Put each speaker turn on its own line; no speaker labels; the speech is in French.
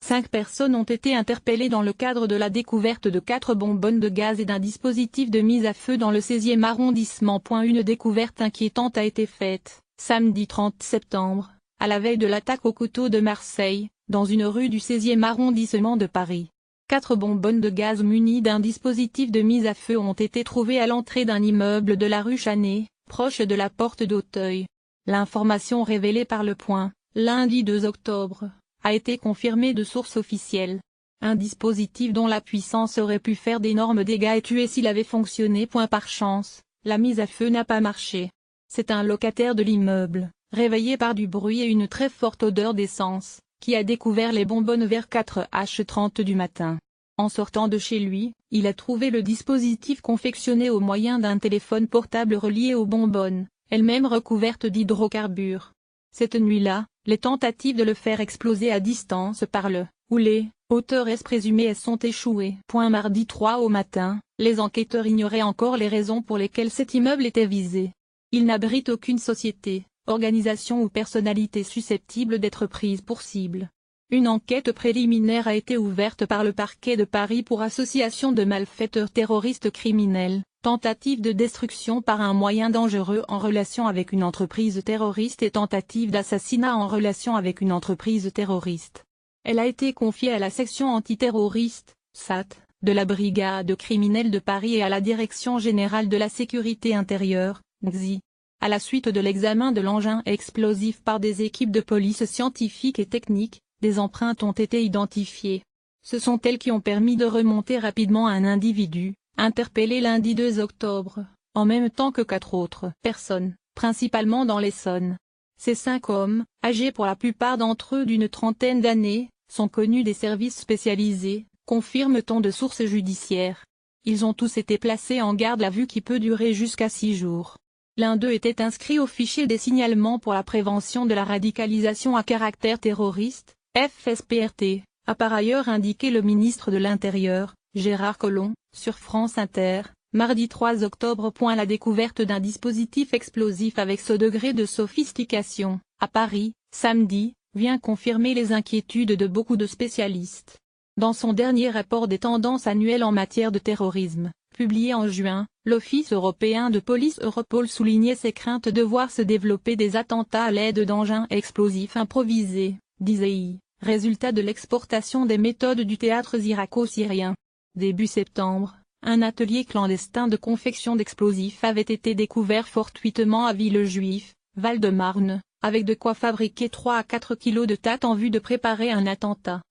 5 personnes ont été interpellées dans le cadre de la découverte de 4 bonbonnes de gaz et d'un dispositif de mise à feu dans le 16e arrondissement. Une découverte inquiétante a été faite, samedi 30 septembre, à la veille de l'attaque au couteau de Marseille, dans une rue du 16e arrondissement de Paris. 4 bonbonnes de gaz munies d'un dispositif de mise à feu ont été trouvées à l'entrée d'un immeuble de la rue Chanet, proche de la porte d'Auteuil. L'information révélée par Le Point, lundi 2 octobre, a été confirmée de sources officielles. Un dispositif dont la puissance aurait pu faire d'énormes dégâts et tuer s'il avait fonctionné. Par chance, la mise à feu n'a pas marché. C'est un locataire de l'immeuble, réveillé par du bruit et une très forte odeur d'essence, qui a découvert les bonbonnes vers 4h30 du matin. En sortant de chez lui, il a trouvé le dispositif confectionné au moyen d'un téléphone portable relié aux bonbonnes, elles-mêmes recouvertes d'hydrocarbures. Cette nuit-là, les tentatives de le faire exploser à distance par le ou les auteurs présumés sont échouées. Mardi 3 au matin, les enquêteurs ignoraient encore les raisons pour lesquelles cet immeuble était visé. Il n'abrite aucune société, organisation ou personnalité susceptible d'être prise pour cible. Une enquête préliminaire a été ouverte par le parquet de Paris pour association de malfaiteurs terroristes criminels, tentative de destruction par un moyen dangereux en relation avec une entreprise terroriste et tentative d'assassinat en relation avec une entreprise terroriste. Elle a été confiée à la section antiterroriste, SAT, de la brigade criminelle de Paris et à la Direction générale de la sécurité intérieure, DGSI. À la suite de l'examen de l'engin explosif par des équipes de police scientifiques et techniques, des empreintes ont été identifiées. Ce sont elles qui ont permis de remonter rapidement un individu, interpellé lundi 2 octobre, en même temps que 4 autres personnes, principalement dans l'Essonne. Ces 5 hommes, âgés pour la plupart d'entre eux d'une trentaine d'années, sont connus des services spécialisés, confirme-t-on de sources judiciaires. Ils ont tous été placés en garde à vue qui peut durer jusqu'à 6 jours. L'un d'eux était inscrit au fichier des signalements pour la prévention de la radicalisation à caractère terroriste, FSPRT, a par ailleurs indiqué le ministre de l'Intérieur, Gérard Collomb, sur France Inter, mardi 3 octobre. La découverte d'un dispositif explosif avec ce degré de sophistication, à Paris, samedi, vient confirmer les inquiétudes de beaucoup de spécialistes. Dans son dernier rapport des tendances annuelles en matière de terrorisme, publié en juin, l'Office européen de police Europol soulignait ses craintes de voir se développer des attentats à l'aide d'engins explosifs improvisés, disait-il, résultat de l'exportation des méthodes du théâtre irako-syrien. Début septembre, un atelier clandestin de confection d'explosifs avait été découvert fortuitement à Villejuif, Val-de-Marne, avec de quoi fabriquer 3 à 4 kilos de tat en vue de préparer un attentat.